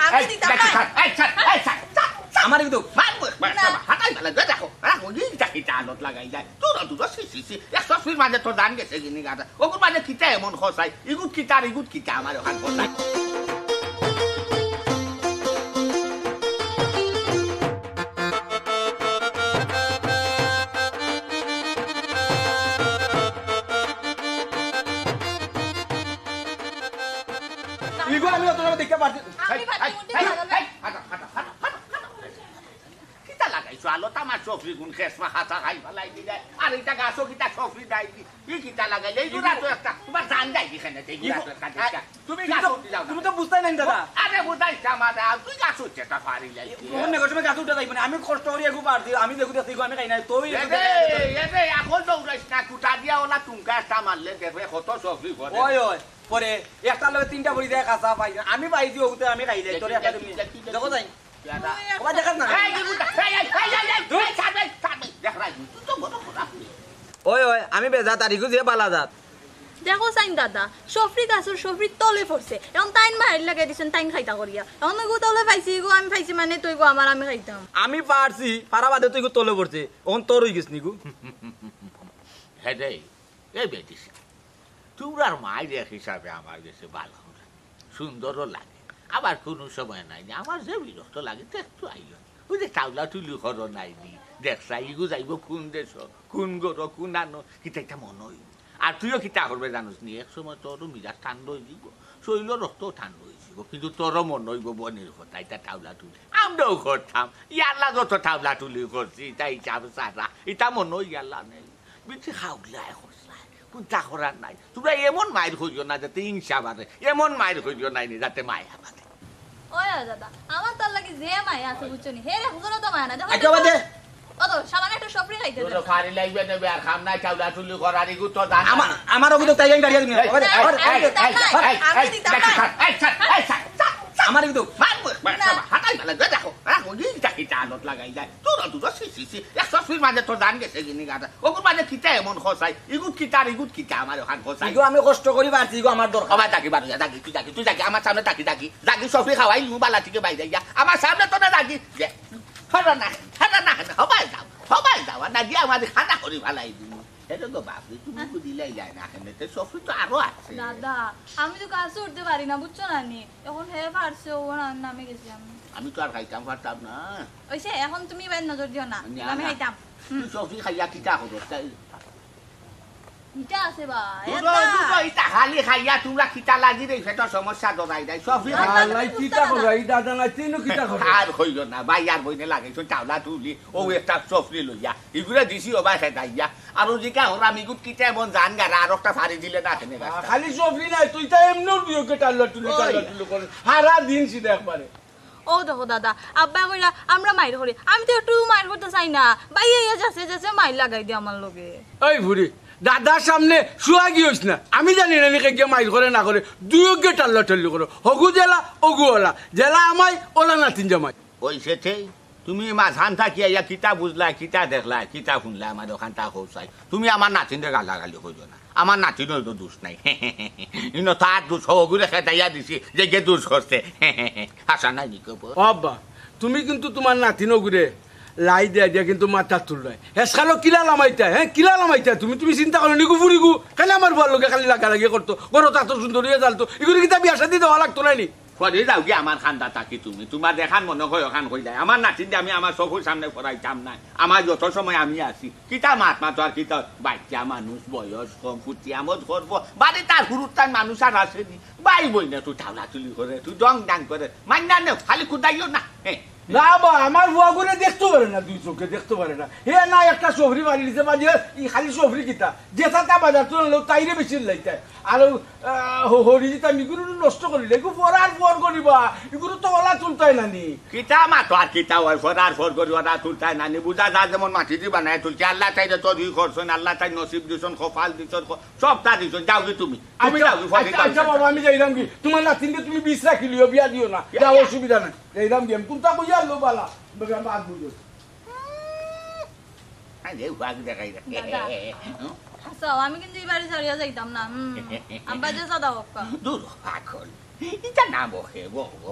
আমি দিতাম আমার কিন্তু হাতাই ফেলে দেখো রাখো কিতা আলত লাগাই যায় তোর দুটো সিসি 120 মাঝে তোর দান গেছে কিনি গাটা ওগুর মাঝে কিতা এমন খসাই ইগুত কিতা আমার ওখান খসাই ইগো আমি তোরা দেখতে পারছি কিতা লাগাইছো আলো তামার সফরি গুণ খেসমা হাতা খাই ফেলাই দি যায় আর এটা গাছও কিতা সফরি দাই দি কিতা লাগাইলে এই জোড়া তো একটা তোমার জান যাই দিখানে তুমি গাছ উঠে যাও তুমি তো বুঝতাই নাই দাদা আরে বুঝাইছ আমার তুই গাছ উঠছে তা পারি যাই কোন নেগো সময় গাছ উঠে যাইব না আমি কষ্ট করি এগু পারছি আমি দেখু দেখি আমি খাই নাই তুই এবে এখন দৌড়াইছ না কুটা দিয়া ওলা তুমকা একটা মারলে দেখবে কত সফরি করে ওই ওই পরে একটা লগে তিনটা বড়ি দেয় কাঁচা পাই আমি পাইছি ওগুতে আমি খাই যাই তোর একটা তুমি দেখো যাই ওবা দেখাস না ওই ওই আমি বেজা তারিখু যে বালা যাত দেখো সাইন দাদা সফরি গাছর সফরি তলে পড়ছে এখন তাইন মাইর লাগাই দিছেন তাইন খাইতা করিয়া এখন গো তলে পাইছি গো আমি পাইছি মানে তুই গো আমার আমি খাইতাম আমি পারছি পারা বাদে তুই তলে পড়ছে এখন তোর হই গেছ নিগু হ্যাঁ রে এই বেটিস তোমরার মায়ের হিসাবে আমার কাছে ভালো সুন্দরও লাগে আবার কোনো সময় নাই আমার যে বিরক্ত লাগে একটু আইল ওই যে চাউলা তুলি ঘর নাইনি দেখছা ইগু যাইব কোন দেশ কোন গর কোন আনো কিতা একটা মন হইব আর তুইও কিতা করবে জানোস নি এক সময় তোর মিজাজ ঠান্ডা হয়ে যাব শৈল রক্ত ঠান্ডা হয়ে যাব কিন্তু তোর মন হইব বনির কথা এটা টাউলা তুলি আমরাও করতাম ইয়াল্লা যত টাউলা তুলি করছি তাই চাপ সারা এটা মন হই ইয়াল্লা নেই বেশি খাওলা এখন চিন্তা করার নাই তোমরা এমন মায়ের খুঁজো না যাতে হিংসা বাড়ে এমন মায়ের খুঁজো নাই যাতে মায়া বাড়ে ওই দাদা আমার তার লাগি যে মায়া আছে বুঝছো নি হে রে হুজুর তো মায়া না দেখো আচ্ছা বাদে ও তো সামান্য একটা সফরি খাইতে তোর ফারি লাগবে নেবে আর খাম নাই চাউলা তুলি করার ইগু তো জানা আমার ওগুলো তাই আমি গাড়ি দিই আমার কিন্তু হাতাই ফেলে দেখো রাখো কিতা আলত লাগাই যায় তোর দুটো সিসি 120 মাঝে তোর দান গেছে কিনি গাটা ওগুর মাঝে কিতা এমন খসাই ইগুত কিতা আমার ওখান খসাই ইগো আমি কষ্ট করি পারছি ইগো আমার দরকার আমার তাকি বাড়ি যাকি তুই যাকি আমার সামনে তাকি যাকি সফরি খাওয়াই লু বালা থেকে বাইরে যা আমার সামনে তো না যাকি হলো না সবাই যাও না গিয়ে আমাদের খানা করি ভালাই দিন এটা তো বাপরে তুমি দিলেই যায় না এখানে তো সফরি তো আরো আছে দাদা আমি তো কাজ উঠতে পারি না বুঝছো না নি এখন হে পারছে ও নামে গেছি আমি তো আর খাইতাম পারতাম না ওইসে এখন তুমি বাইরে নজর দিও না আমি খাইতাম তুই সফরি খাইয়া কিতা হলো ইটা আছে বা এটা খালি খাইয়া তোমরা কিতা লাগি রে সেটা সমস্যা দরাই নাই সফরি আল্লাহ কিতা করে এই দাদা না তিনও কিতা করে আর হইল না ভাই আর বইনে লাগাইছো চাউলা তুলি ও একটা সফরি লইয়া এগুলা দিছি ও ভাই খেতাইয়া আর জিকা ওরা মিগুত কিতা এমন জান গারা আর একটা ফাড়ি দিলে না কেনে খালি সফরি নাই তুই তো এমনও বিয়োগে টাল্লা টুলি করে সারা দিন সিধা একবারে ও দেখো দাদা আব্বা কইরা আমরা মাইর করি আমি তো একটু মাইর করতে চাই না বাইয়া যাচ্ছে মাইর লাগাই দি আমার লগে এই ভুরি দাদার সামনে শুয়া গিয়েছ না আমি জানি না নাকি গিয়ে মাইর করে না করে দুয়োগে টাল্লা টাল্লি করো হগু জেলা অগু ওলা জেলা আমায় ওলা নাতিন জামাই ওই সেতে তুমি মাঝান থাকিয়া ইয়া কিতা বুঝলা কিতা দেখলা কিতা শুনলা আমার ওখান তা কৌসাই তুমি আমার নাতিনরে গালাগালি কইছো না আমার নাতিনের তো দোষ নাই ইনো তার দোষ হগুরে খেতাইয়া দিছি যে গে দোষ করছে আশা নাই নি কব আব্বা তুমি কিন্তু তোমার নাতিন ঘুরে লাই দিয়া দিয়া কিন্তু মাথা তুল নাই হেসখালো কিলা লামাইতা হ্যাঁ কিলা লামাইতা তুমি চিন্তা করো নিগু ফুরিগু খালি আমার বল লোকে খালি লাগা লাগি করতো গরো তা তো সুন্দর হয়ে জ্বালতো এগুলো কিতা বিয়া শাদি দেওয়া লাগতো নাই নি করে যাও কি আমার খান্দা থাকি তুমি তোমার দেখান মনে হয় ওখান হয়ে যায় আমার নাতিন আমি আমার চকুর সামনে করাইতাম না আমার যত সময় আমি আছি কিতা মাত মাতো আর কিতা বাচ্চা মানুষ বয়স কম ফুটি আমদ করবো বাড়ি তার হুরুতান মানুষ আর আসেনি বাই বই না তুই ঠাউলা তুলি করে তুই ডং ডাং করে মান্না নেও খালি খুদাইও না হ্যাঁ না বা আমার বুয়া করে দেখতে পারে না দুই চোখে দেখতে পারে না হে না একটা সফরি বাড়ি দিতে পারি ই খালি সফরি কিতা যেটা বাজার তো তাইরে বেশি লাইতে আর হরি যেটা মিগুলো নষ্ট করিলে এগুলো পরার পর করিবা এগুলো তো ওলা তুলতাই নানি কিতা মাতো আর কিতা হয় ফরার ফর করি ওরা তুলতাই নানি বুঝা যা যেমন মাটি দি বানায় তুলছে আল্লাহ চাই তোর ই করছেন আল্লাহ চাই নসিব দিছন কপাল দিছন সব তা দিছন যাও কি তুমি আচ্ছা বাবা আমি যাইলাম কি তোমার নাতিনকে তুমি বিষ রাখিলিও বিয়া দিও না যা অসুবিধা নাই যাইলাম কি আমি কোনটা বুঝা লো বালা বাদ বুঝো আরে ভাগ দেখাই রে আচ্ছা আমি কিন্তু এই বাড়ি ছাড়িয়া যাইতাম না আব্বা যে সাদা হক্কা দূর পাগল ইটা না বসে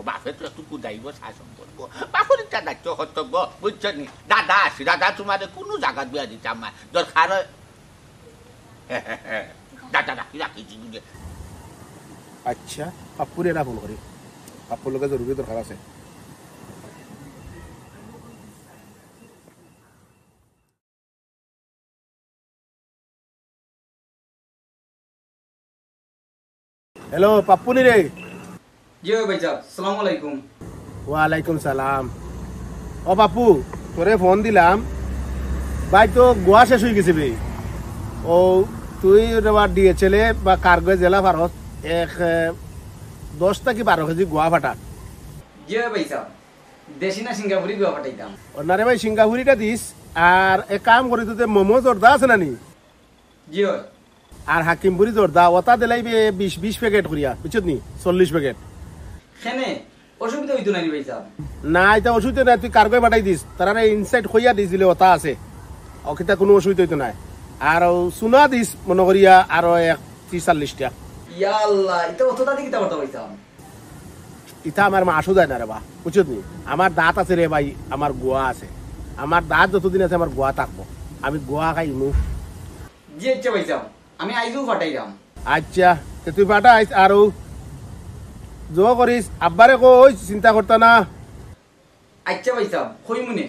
বাপে তো একটু কুদাইব শাসন করবো বাপর ইটা দায়িত্ব কর্তব্য বুঝছো নি দাদা আছি দাদা তোমার কোনো জায়গা দিয়া দিতাম না দরকার দাদা রাখি রাখিছি বুঝে আচ্ছা পাপ্পুরে না ফোন করি পাপ্পুর লোকের জরুরি দরকার আছে হ্যালো পাপ্পুনি রে জি ভাই সাহেব আসসালামু আলাইকুম ওয়ালাইকুম সালাম ও বাপু তোরে ফোন দিলাম ভাই তো গোয়া শেষ হয়ে গেছে বে ও তুই দিয়ে ছেলে বা কার্গো জেলা ভারত এক 10 থেকে 12 কেজি গোয়া ফাটা জি ভাই সাহেব দেশি না সিঙ্গাপুরি গোয়া পাঠাইতাম ওনারে ভাই সিঙ্গাপুরিটা দিস আর এক কাম করি তোতে মোমো জর্দা আছে না নি জি আর হাকিমপুরি জর্দা ওটা দিলাইবে 20 প্যাকেট করিয়া বুঝছত নি 40 প্যাকেট খেনে অসুবিধা হইতো না ভাই সাহেব না এটা অসুবিধা নাই তুই কার্গো পাঠাই দিস তারা ইনসাইড হইয়া দিস দিলে ওটা আছে অকিতা কোনো অসুবিধা হইতো নাই আর সোনা দিস মনে করিয়া আরো 30-40টা ইয়া আল্লাহ এটা অতটা দিকে তা কথা ভাই সাহেব ইটা আমার মাসও যায় না রে বা বুঝছত নি আমার দাঁত আছে রে ভাই আমার গোয়া আছে আমার দাঁত যতদিন আছে আমার গোয়া থাকবো আমি গোয়া খাইমু জি আচ্ছা ভাই সাহেব আমি আইজও পাঠাইলাম আচ্ছা তুই পাঠাইস আর জো করিস আব্বারে কই চিন্তা করতা না আচ্ছা ভাই সাহেব কই মনে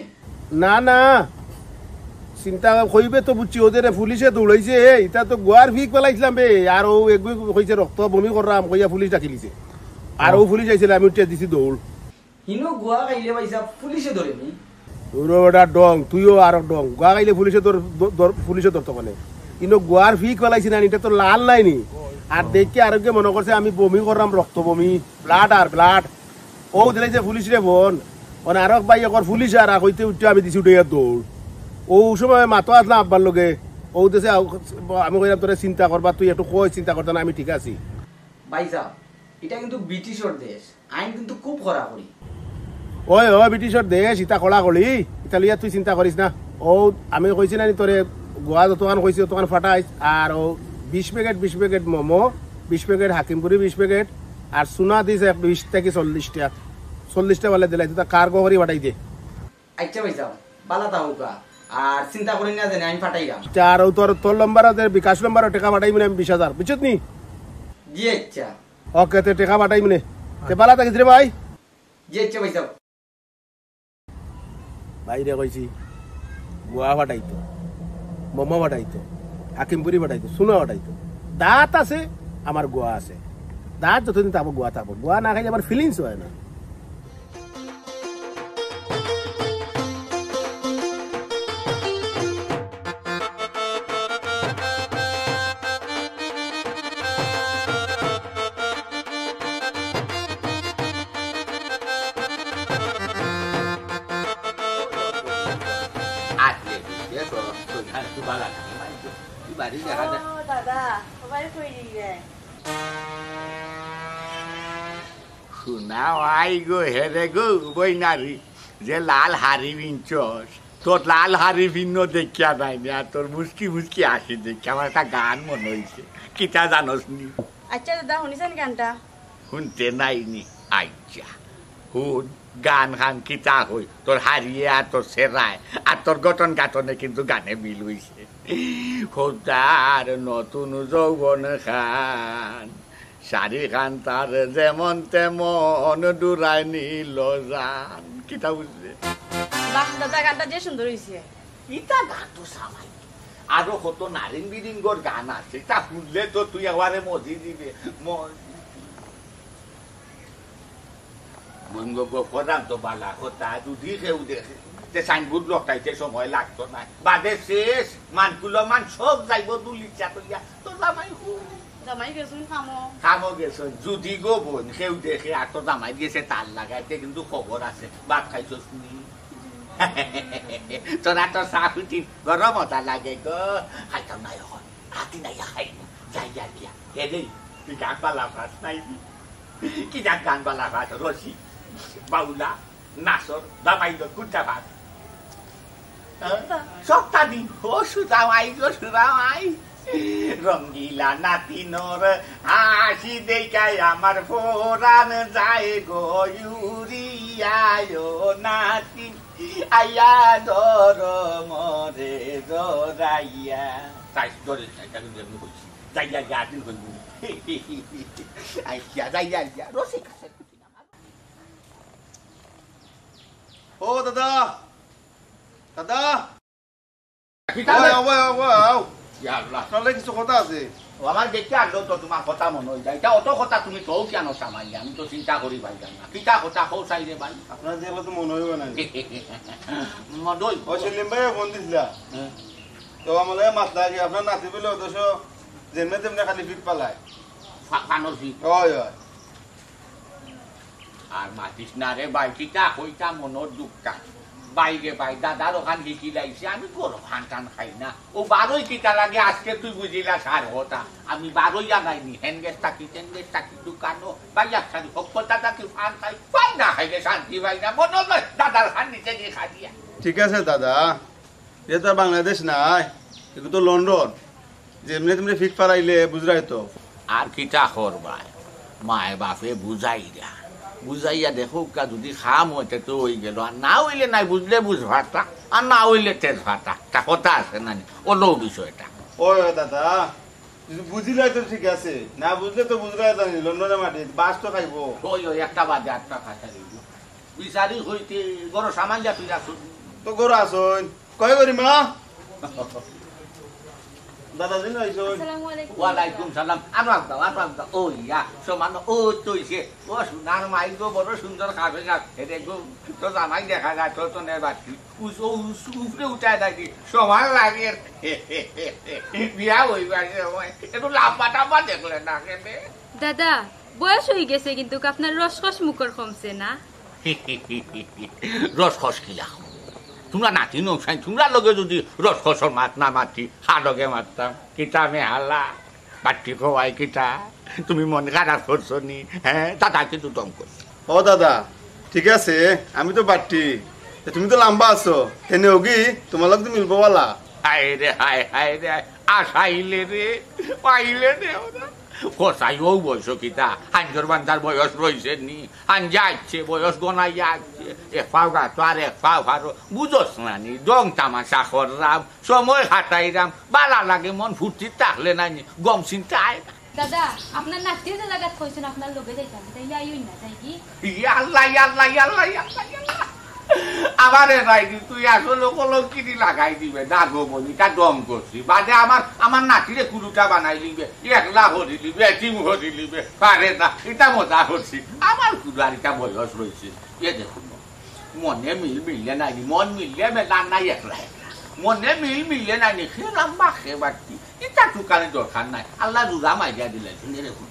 না না চিন্তা কইবে তো বুঝছি ওদের পুলিশে দৌড়াইছে এটা তো গোয়ার ফিক পেলাইছিলাম বে আর ও এগুই কইছে রক্ত বমি করলাম কইয়া পুলিশ ডাকিলিছে আর ও পুলিশ আইছিল আমি উঠে দিছি দৌড় হিনো গোয়া খাইলে ভাই সাহেব পুলিশে ধরে নি তোর ওটা ডং তুইও আর ডং গোয়া খাইলে পুলিশে পুলিশে ধরতো মানে কিন্তু গোয়ার ফিক পেলাইছি না এটা তো লাল নাই নি আর দেখে আরোগ্য মনে করছে আমি বমি করলাম রক্ত বমি ব্লাড আর ব্লাড ও দিলে যে পুলিশ রে বোন মানে আরক ভাই একর পুলিশ আর কইতে উঠে আমি দিছি উঠে দৌড় ও সময় মাতো আসলাম আব্বার লগে ও দেশে আমি কইলাম তোরে চিন্তা করবা তুই একটু কই চিন্তা করতে না আমি ঠিক আছি ভাই সাহেব এটা কিন্তু ব্রিটিশের দেশ আইন কিন্তু খুব কড়া করি ওই ও ব্রিটিশের দেশ ইটা কলা কলি ইতালিয়া তুই চিন্তা করিস না ও আমি কইছি না তোরে গোয়া যতক্ষণ কইছি ততক্ষণ ফাটাইস আর ও 20 প্যাকেট মোমো 20 প্যাকেট হাকিমপুরি 20 প্যাকেট আর সোনা দিস 20 থেকে 40টা বলে দিলাই তুই কার্গো করি পাঠাই দে আচ্ছা ভাই সাহেব বালা তাহুকা আর চিন্তা করি না জানি আমি পাঠাইলাম আর তোর নম্বর বিকাশ নম্বর টাকা পাঠাই মানে 20,000 বুঝছত নি জি আচ্ছা ওকে তে টাকা পাঠাই মানে তে বালা থাকিস রে ভাই জি আচ্ছা ভাই সাহেব বাইরে কইছি গোয়া পাঠাইতো মোমো পাঠাইতো হাকিমপুরি পাঠাইতো সোনা পাঠাইতো দাঁত আছে আমার গোয়া আছে দাঁত যতদিন থাকবো গোয়া থাকবো গোয়া না খাইলে আমার ফিলিংস হয় না শোনাওয়াই গো হেরে গো বইনারি যে লাল হাড়ি বিনছস তোর লাল হাড়ি ভিন্ন দেখিয়া নাই না তোর মুসকি মুসকি আসি দেখি আমার একটা গান মনে হয়েছে কিতা জানোস নি আচ্ছা দাদা শুনিছেন গানটা শুনতে নাইনি আচ্ছা শুন গান খান কিতা হই তোর হারিয়ে আর তোর সেরায় আর তোর গঠন গাঠনে কিন্তু গানে মিল হইছে খোদার নতুন যৌবন খান শাড়ি খান তার যেমন তেমন ডুরাই নিল জান কিতা বুঝলে বাহ দাদা গানটা যে সুন্দর হইছে ইটা গান তো সামাই আরো কত নারিন বিরিঙ্গর গান আছে তা শুনলে তো তুই একবারে মজি দিবে প্রধান তো বালা হতা দুধি খেউ দেখে যে সাইনবোর্ড লটাইতে সময় লাগতো না বাদে শেষ মানকুলো মান সব যাইব দুলিচা করিয়া তো জামাই জামাই গেছুন খামো গেছ যদি গো বোন খেউ দেখে আর তো জামাই গেছে তার লাগাইতে কিন্তু খবর আছে ভাত খাইছস নি তোরা তো চাহ উঠি গরম মজা লাগে গো খাইতাম নাই এখন হাতি নাই খাই যাই যাই গিয়া হে দেই তুই গান বালা ভাত নাই কি যাক গান বালা ভাত রসি বাউলা নাচর দামাইল কুটা ভাত সপ্তাহ দিন ও সুদামাই গো সুদামাই রঙ্গিলা নাতিনোর হাসি দেখাই আমার ফোরান যায় গো ইউরিয়ায় নাতি আয়া ধর মরে জরাইয়া তাই ধরে আমি বলছি যাইয়া যা দিন করব আইয়া যাইয়া যা রসিক আছে ও দাদা দাদা আপনার কিছু কথা আছে আমার দেখতে আসলো তো তোমার কথা মনে হয়ে যায় এটা অত কথা তুমি তো কেন সামাইলে আমি তো চিন্তা করি পাইলাম না কিতা কথা হো চাইলে ভাই আপনার যেগুলো তো মনে হইব না মদই ও সেলিম ভাই ফোন দিছিলা তো আমার মাছ লাগে আপনার নাতি বলে অথচ যেমনি তেমনি খালি ফিট পালায় ফানোর ফিট হয় হয় আর মাতিস না রে ভাই কিতা হইতা মনোর দুঃখটা বাইরে ভাই দাদার ওখান শিখি লাইছে আমি গরম হান টান খাই না ও বারোই কিতা লাগে আজকে তুই বুঝিলা সার হতা আমি বারোই আনাইনি হ্যান্ডগেস থাকি টেনগেস থাকি দোকানো ভাই একসাথে সভ্যতা থাকি ফান খাই পাই না খাইলে শান্তি পাই না মনে হয় দাদার খান নিচে গিয়ে খা দিয়া ঠিক আছে দাদা এটা তো বাংলাদেশ নাই এগুলো তো লন্ডন যেমনি তেমনি ফিট পালাইলে বুঝরাই তো আর কিতা করবাই মায়ে বাপে বুঝাইরা বুঝাইয়া দেখো কা যদি খাম হইতে তো হয়ে গেল আর না হইলে নাই বুঝলে বুঝভাটা আর না হইলে তেজ ভাটা তা কথা আছে না ওলো বিষয়টা ওই দাদা যদি বুঝিলাই তো ঠিক আছে না বুঝলে তো বুঝলাই জানি লন্ডনে মাটি বাস তো খাইবো ওই ওই একটা বাদে একটা খাতা দিব বিচারি হইতে বড় সামান যা তুই আসুন তো গরু আসুন কয় করি মা দাদা দিন আইসুন ওয়ালাইকুম সালাম আনবাক দাও ও ইয়া সমান ও তৈছে ও সোনার মাই গো বড় সুন্দর খাবে গাছ হেরে গো তো জামাই দেখা যায় তো তো নেই বাকি উপরে উঠায় থাকি সমান লাগে বিয়া হইবার সময় একটু লাম্বা টাম্বা দেখলে না কেবে দাদা বয়স হয়ে গেছে কিন্তু আপনার রসকস মুখর কমছে না রসকস কিলা তোমরা নাতি নৌসাই তোমরা লগে যদি রসকসর মাত না মাতি হাডকে মারতাম কিতা মে হাল্লা বাটি খোয়াই কিতা তুমি মনে খারাপ করছো নি হ্যাঁ দাদা কিন্তু দম করছো ও দাদা ঠিক আছে আমি তো বাট্টি তুমি তো লম্বা আছো এনে ওগি তোমার লোক তো মিলবো বলা হায় রে আসাইলে রে পাইলে রে ওরা কোথায়ও বয়স কিতা হাঞ্জর বান্ধার বয়স রয়েছে নি হাঞ্জা আসছে বয়স গনাই আসছে এক পাও গাতো আর এক পাও ভারো বুঝোস না নি দং তামাশা করলাম সময় হাঁটাইলাম বালা লাগে মন ফুর্তি থাকলে না নি গম চিন্তা আয় দাদা আপনার নাতিও যে লাগাত কইছেন আপনার লগে যাইতাম তাই আইই না যাই কি আল্লাহ আমারে ভাই তুই আসলে কলম কিনি লাগাই দিবে দাগো বলি তা দম করছি বাদে আমার নাতিরে কুলুটা বানাই দিবে একলা হরি দিবে এটিম হরি দিবে পারে না এটা মজা করছি আমার কুলু আর এটা বয়স রয়েছে এ দেখুন মনে মিললে নাই মন মিললে মেলা নাই একলা মনে মিললে নাই সে লম্বা খেবারটি এটা টুকানে দরকার নাই আল্লাহ রুগা মাইয়া দিলে দেখুন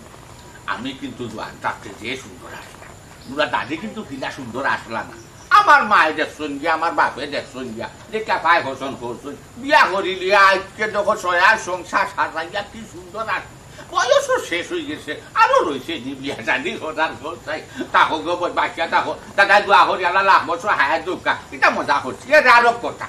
আমি কিন্তু জোয়ান তাকে যে সুন্দর আসলাম দুরা দাদি কিন্তু কিনা সুন্দর আসলা না আমার মায়ে দেখছেন গিয়া আমার বাপে দেখছেন গিয়া দেখা পায় হোসন করছেন বিয়া করিলি আজকে যখন সয়া সংসার সাজাইয়া কি সুন্দর আসে বয়সও শেষ হয়ে গেছে আরো রয়েছে নি বিয়া জানি ঘটার ঘটাই তাহো গো বাচ্চা তাহো দাদা দোয়া হরি আল্লাহ লাখ বছর হায়া দুকা এটা মজা করছি এটা আরো কথা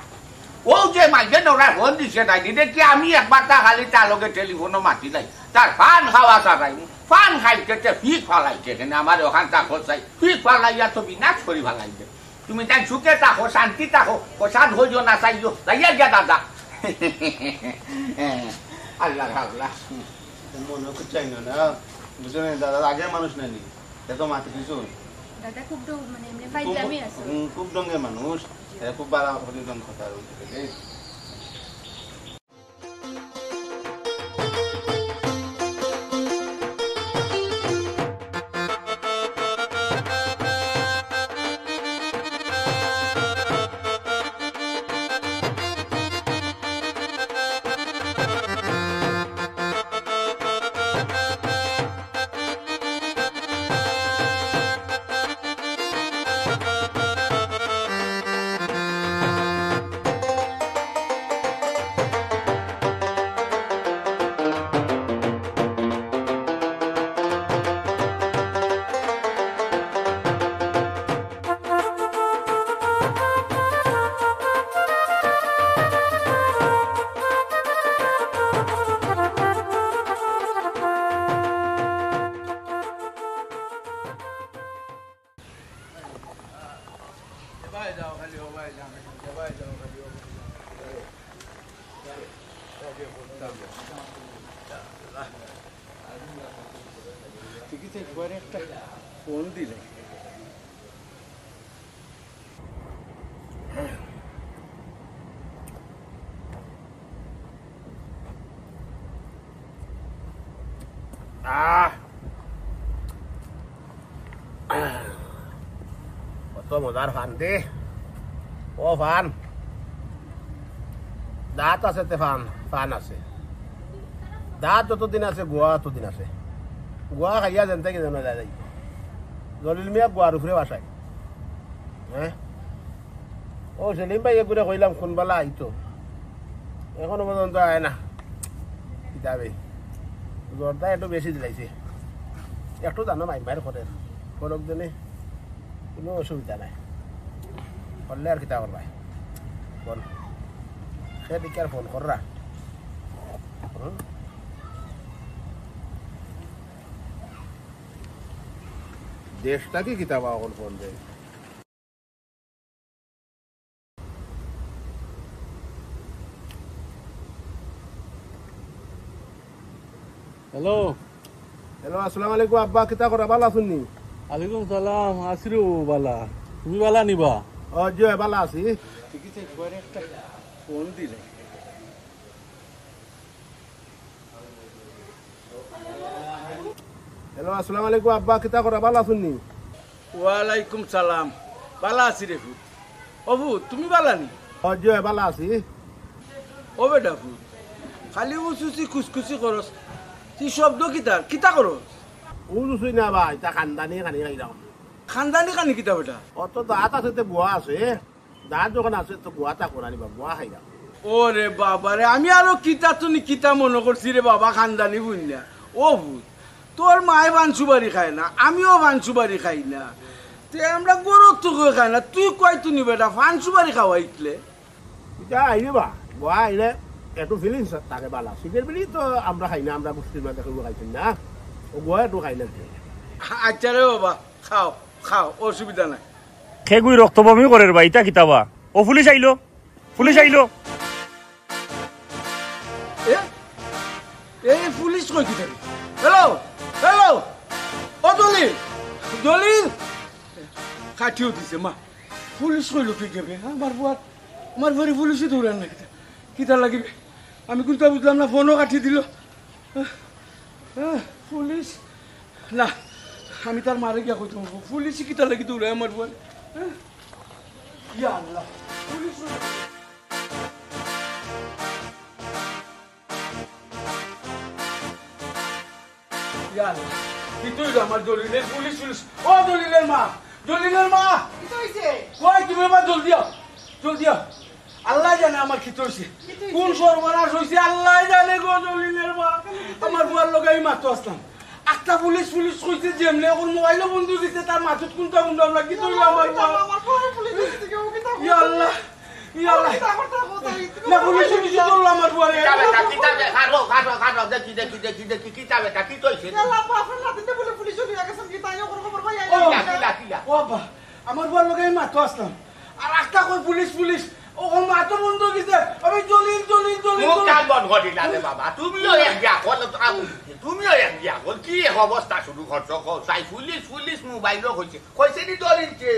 ও যে মাইকে নোরা ফোন দিছে তাই দিতে কি আমি একবার তা খালি তার লগে টেলিফোনও মাতি নাই তার পান খাওয়া তারাই পান খাইতে ফিক ফালাইছে এখানে আমার ওখান তাকো চাই ফিক ফালাইয়া তো বিনাশ করি ফালাইছে তুমি তাই সুখে থাকো শান্তি থাকো প্রসাদ হইও না চাইও যাইয়া গিয়া দাদা আল্লাহ আল্লাহ মনে করতে চাই না বুঝছো না দাদা আগে মানুষ নানি দেখো মাতি কিছু দাদা খুব মানে এমনি ফাইজলামি আছে খুব ডঙ্গে মানুষ খুব বাড়া হরিজন কথা ভাই যাও খালি ও ভাই যাও ভাই যাও খালি ও ঠিকই তো একবার একটা ফোন দিলে কত মজার ফান দে ও ফান দাঁত আছে তে ফান ফান আছে দাঁত যতদিন আছে গোয়া ততদিন আছে গোয়া খাইয়া যেন থেকে যেন যাই জলিল মিয়া গোয়ার উপরে বাসায় হ্যাঁ ও সেলিম ভাই এগুলো কইলাম কোনবেলা আইতো এখনো পর্যন্ত আয় না কিতাবে জ্বরটা একটু বেশি দিলাইছে একটু জানো মাইর করে করক জনে কোনো অসুবিধা নাই করলে আর কিতা করবাই বল সে দিকে আর ফোন কররা দেশটা কি কিতাব এখন ফোন দেয় হ্যালো হ্যালো আসসালামু আলাইকুম আব্বা কিতা করা ভালো আছেন নি আলাইকুম সালাম আসিরু বালা তুমি বালা নিবা ও জয় ভালো আছি ঠিকই তো একবার একটা ফোন দিলে হ্যালো আসসালামু আলাইকুম আব্বা কিতা করা ভালো আছেন নি ওয়ালাইকুম সালাম বালা আছি রে ফুট ও ফুট তুমি বালা নি ও জয় ভালো আছি ও বেটা ফুট খালি উচুচি খুশখুশি করস তুই শব্দ কিতা কিতা করস উজুসুই না ভাই তা খানদানি খানি খাই যাও খানদানি কানি কিতা বেটা অত দাঁত আছে তো গোয়া আছে দাঁত যখন আছে তো গোয়াটা করা নিবা গোয়া খাই যাও ওরে বাবা রে আমি আরো কিতা তুমি কিতা মনে করছি রে বাবা খানদানি বুঝলা ও ভূত তোর মায় বানসুবারি খায় না আমিও বানসুবারি খাই না তে আমরা গরুর তো খাই না তুই কয় তুমি বেটা ফানসুবারি খাওয়াইতলে এটা আইলে বা গোয়া আইলে একটু ফিলিংস থাকে বালা সিগের বিড়ি তো আমরা খাই না আমরা মুসলিম দেখে খাইছি না ও গোয়া একটু খাই না আচ্ছা রে বাবা খাও খাও অসুবিধা নাই খেগুই রক্ত বমি করে বা ইটা কিতাবা ও পুলিশ আইলো এই পুলিশ কই কি থাকে হ্যালো হ্যালো ও দলিল দলিল কাটিও দিছে মা পুলিশ কইলো কি গেবে আমার ঘরে পুলিশই দৌড়ান না কিতা লাগিবে আমি কিন্তু বুঝলাম না ফোনও কাটিয়ে দিল পুলিশ না আমি তার মারে গিয়া কইতাম পুলিশই কিতা লাগি দৌড়ায় আমার বল ইয়া আল্লাহ পুলিশ আমার দলিলের পুলিশ পুলিশ ও দলিলের মা কই তুমি এবার জলদি আল্লাহ জানে আমার কি হয়েছে কোন সর্বনাশ হয়েছে আল্লাহ জানে গো দলিলের মা আমার বুয়ার লোক আমি মাত্র আসলাম একটা পুলিশ কইছে যেমনি এখন মোবাইলও বন্ধু দিছে তার মাথুত কোনটা বন্ধু আমরা কি তৈরি আমার আল্লাহ না পুলিশ ধরলো আমার বুয়ারে আমার বুয়ার লোক আমি মাত্র আসলাম আর একটা কই পুলিশ ওখান মাত্র বন্ধ গেছে আমি জলিল বাবা তুমিও এক কি অবস্থা শুরু করছো চাই পুলিশ মোবাইলও কইছে নি দলিলছে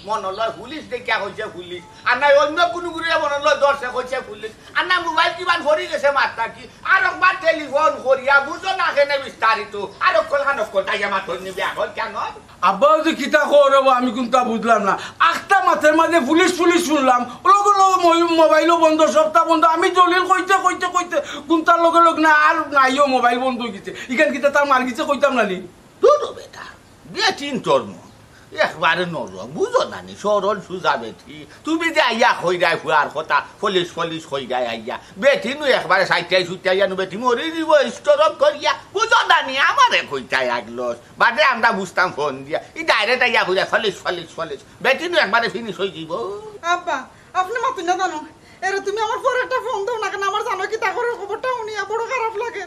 মনলয় পুলিশ দেখিয়া কইছে পুলিশ আর নাই অন্য কোনো গুড়িয়ে মনলয় দর্শে কইছে পুলিশ আর না মোবাইল কিমান ভরি গেছে মাত্রা কি আর একবার টেলিফোন করিয়া বুঝো না কেনে বিস্তারিত আর অকল তাইয়া মাথর নিবি এখন কেন আব্বা যে কিতা করবো আমি কিন্তু বুঝলাম না আটটা মাথের মাঝে পুলিশ শুনলাম মোবাইলও বন্ধ সবটা বন্ধ আমি জলিল কইতে গুন্তার লগে না আর নাইও মোবাইল বন্ধ হয়ে গেছে ইখান কিতা তার মার গেছে কইতাম না নি দুটো বেটা বেটিন তোর একবারে নরম বুঝো না নি সরল সুজা বেটি তুমি যে আইয়া হই যায় হুয়ার কথা পুলিশ হই যায় আইয়া বেটি নু একবারে সাইটাই সুটাইয়া নু বেটি মরি দিব স্টোরক করিয়া বুঝো না নি আমারে কইতাই আগলস বাদে আমরা বুঝতাম ফোন দিয়া ই ডাইরেক্ট আইয়া হই যায় পুলিশ বেটি নু একবারে ফিনিশ হই যাব আব্বা আপনি মাতুন না জানো এরে তুমি আমার পরে একটা ফোন দাও না কেন আমার জানো কি তা করে খবরটা উনি বড় খারাপ লাগে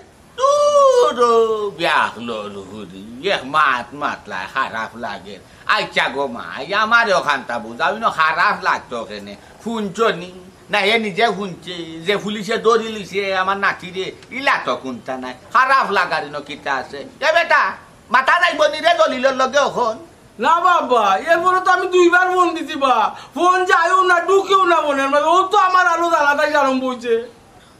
মাতলা খারাপ লাগে আচ্ছা গো মা আমার ওখানটা বুঝাবি না খারাপ লাগতো ওখানে শুনছনি না এ নিজে শুনছে যে পুলিশে দৌড়ি লিছে আমার নাতি রে ইলা তো কোনটা নাই খারাপ লাগার কিতা আছে এ বেটা মাথা যাইব নিরে দলিলের লগে ওখন না বাবা এরপরে তো আমি 2 বার ফোন দিছি বা ফোন যায়ও না ঢুকেও না বোনের মাঝে ও তো আমার আরো জ্বালাটাই আরম্ভ হয়েছে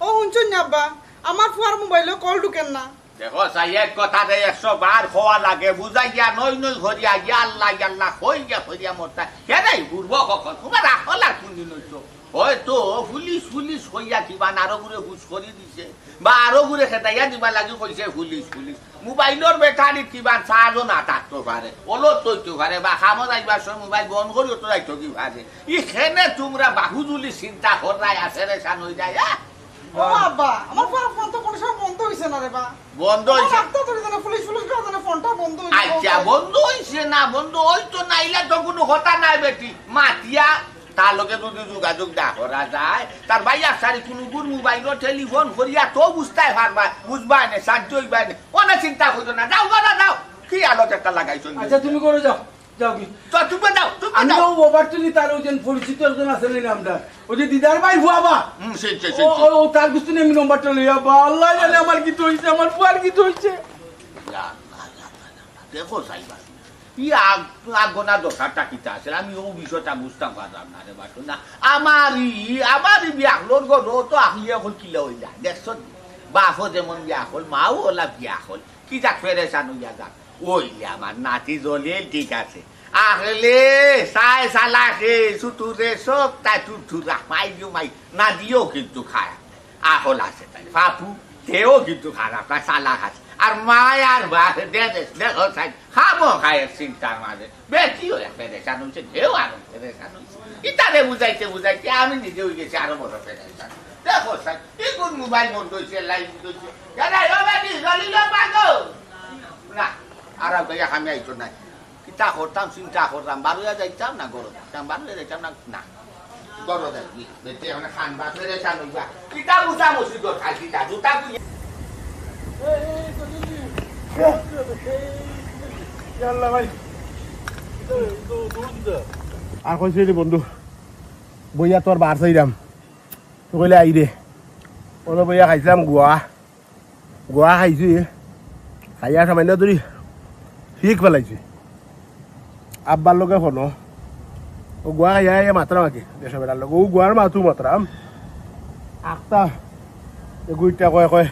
ও শুনছেন না আব্বা আমার ফুয়ার মোবাইলে কল ঢুকেন না দেখো সাই এক কথাতে 100 বার খোয়া লাগে বুঝাইয়া নই নই ঘরিয়া আল্লাহ আল্লাহ হইয়া মরতা কেন ঘুরবো কখন তোমার রাখল আর কোনদিন হইতো হয়তো পুলিশ হইয়া কিবা আরো ঘুরে হুশ করে দিছে বা আরো ঘুরে খেতাইয়া দিবা লাগি কইছে পুলিশ মোবাইলের ব্যাটারি কিবা চার্জও না থাকতে পারে ওলো তৈতে পারে বা খামো যাইবার সময় মোবাইল বন্ধ করিও তো যাইতো কি পারে ইখানে তোমরা বাহুজুলি চিন্তা করাই আছে রে সান হয়ে যায় ও আব্বা আমার ফোন তো কোন সময় বন্ধ হইছে না রে বা বন্ধ হইছে তো ধরে জানা পুলিশ কাজে ফোনটা বন্ধ হইছে আচ্ছা বন্ধ হইছে না বন্ধ হইতো নাইলে তো কোনো কথা নাই বেটি মাতিয়া তার লগে যদি যোগাযোগ না করা যায় তার ভাইয়া সারি কোনো গুণ মোবাইল টেলিফোন করিয়া তো বুঝতে পারবা বুঝবাই না সাহায্য হইবাই না অনেক চিন্তা করতো না যাও গড়া যাও কি আলোচ একটা লাগাইছো আচ্ছা তুমি করে যাও যাও কি তো তুমি যাও আমি ও ওভারটুলি তার ওই যে পরিচিত একজন আছে না নামটা ওই যে দিদার ভাই হুয়াবা ও তার কিছু নেই নম্বরটা লইয়া বা আল্লাহ জানে আমার কি হইছে আমার পুয়ার কি হইছে দেখো সাইবা আগোনা দশাটা কিতা আছে আমি ও বিষয়টা বুঝতাম পারলাম না রে বাসু না আমারই বিয়া হল গো তো আহিয়ে হল কিলো হয়ে যায় দেখছো বাপও যেমন বিয়া হল মাও ওলা বিয়া হল কি যাক ফেরেছান হইয়া যাক ওই আমার নাতি জ্বলে ঠিক আছে আহলে সাই সালাকে সুতুরে সব তাই তুরা মাই না দিও কিন্তু খারাপ আহল আছে তাই পাপু তেও কিন্তু খারাপ না সালাক আছে আর মায়ার বাসে দেখো সাই খামো খায়ের চিন্তার মাঝে বেশি হয়ে ফেরেছান হয়েছে ঢেউ আরো ফেরেছান হয়েছে ইতারে বুঝাইতে আমি নিজে হয়ে গেছি আরো বড় ফেরেছান দেখো সাই এই কোন মোবাইল বন্ধ হয়েছে লাইভ হয়েছে না আর আমি আইতো নাই কিতা করতাম চিন্তা করতাম বারোয়া যাইতাম না গরো যাইতাম বারোয়া যাইতাম না গরো যাই বেটে মানে খান বাদ ফেরেছান হইবা কিতা বুঝা মসজিদ খাই কিতা জুতা আর কইছিলি বন্ধু বইয়া তোর বার চাইলাম তো কইলে আই রে ওলো বইয়া খাইছিলাম গোয়া খাইছি খাইয়া সামান্য ধরি ঠিক পেলাইছি আব্বার লগে ফোনো ও গোয়া খাইয়া মাত্রাম আগে দেশ বেড়ার লগে ও গোয়ার মাথু মাত্রাম আটটা এগুইটা কয়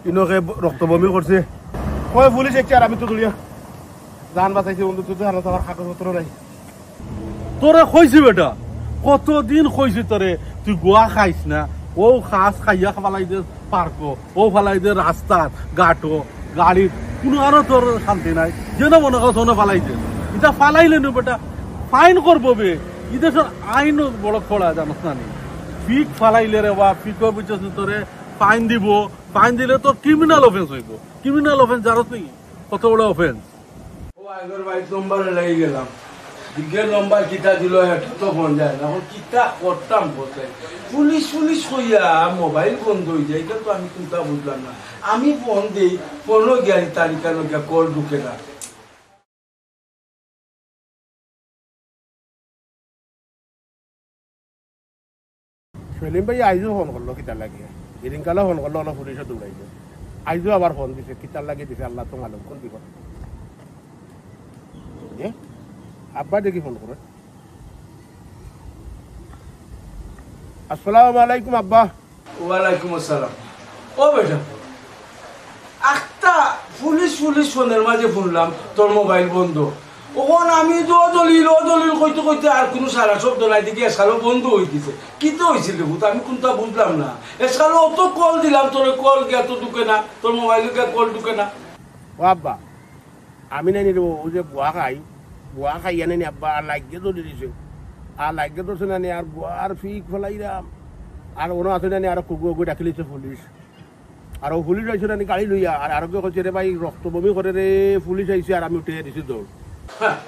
ইনকে রক্ত বমি করছে কয় পুলিশ একটি আর আমি তো ধরিয়া জান বাঁচাইছি বন্ধু তুই আর তোমার কাগজপত্র নাই তোরে কইছি বেটা কতদিন কইছি তোরে তুই গোয়া খাইস না ও খাস খাইয়া ফালাই দে পার্ক ও ফালাই দে রাস্তার গাটো গাড়ির কোনো আরো তোর শান্তি নাই যেন মনে কর তোনে ফালাই দে এটা ফালাইলে নো বেটা ফাইন করবো বে ইদেশের আইন বড় খোলা জানাস না নি ফিক ফালাইলে রে বা ফিক বুঝছিস তোরে ফাইন দিব ফাইন দিলে তোর ক্রিমিনাল অফেন্স হইব ক্রিমিনাল অফেন্স জানো তুই কত বড় অফেন্স ও আগের বাইক নম্বরে লেগে গেলাম দিগের নম্বর কিতা দিল এটা তো ফোন যায় না এখন কিতা করতাম বলতে পুলিশ হইয়া মোবাইল বন্ধ হয়ে যায় এটা তো আমি চিন্তা বুঝলাম না আমি ফোন দিই ফোনও গিয়া তালিকা গিয়া কল ঢুকে না সেলিম ভাই আইজও ফোন করলো কিতার লাগে এদিনকালে ফোন করলো অলপ পুলিশে দৌড়াইছে আইজও আবার ফোন দিছে কিতার লাগে দিছে আল্লাহ তো মালুম কোন দিব আব্বা দেখি ফোন করে আসসালামু আলাইকুম আব্বা ওয়ালাইকুম আসসালাম ও বেটা একটা পুলিশ ফোনের মাঝে শুনলাম তোর মোবাইল বন্ধ ওখানে আমি তো দলিল কইতে আর কোনো সারা শব্দ নাই দেখি এসকালো বন্ধ হয়ে গেছে কি তো হয়েছিল আমি কোনটা বুঝলাম না এসকালো অত কল দিলাম তোর কল গিয়া তো ঢুকে না তোর মোবাইলে গিয়া কল ঢুকে না ও আব্বা আমি নাই নিব ও যে বুয়া খাই আনে নি আব্বা আর লাগিয়ে তো দিছে আর লাগিয়ে তো না নি আর বুয়ার ফিক ফেলাইরাম আর ওনো আছে না নি আর কুকু ডাকিলিছে পুলিশ আর পুলিশ আইছে না নি গাড়ি লইয়া আর আরোগ্য কইছে রে ভাই রক্ত বমি করে রে পুলিশ আইছে আর আমি উঠে দিছি দৌড়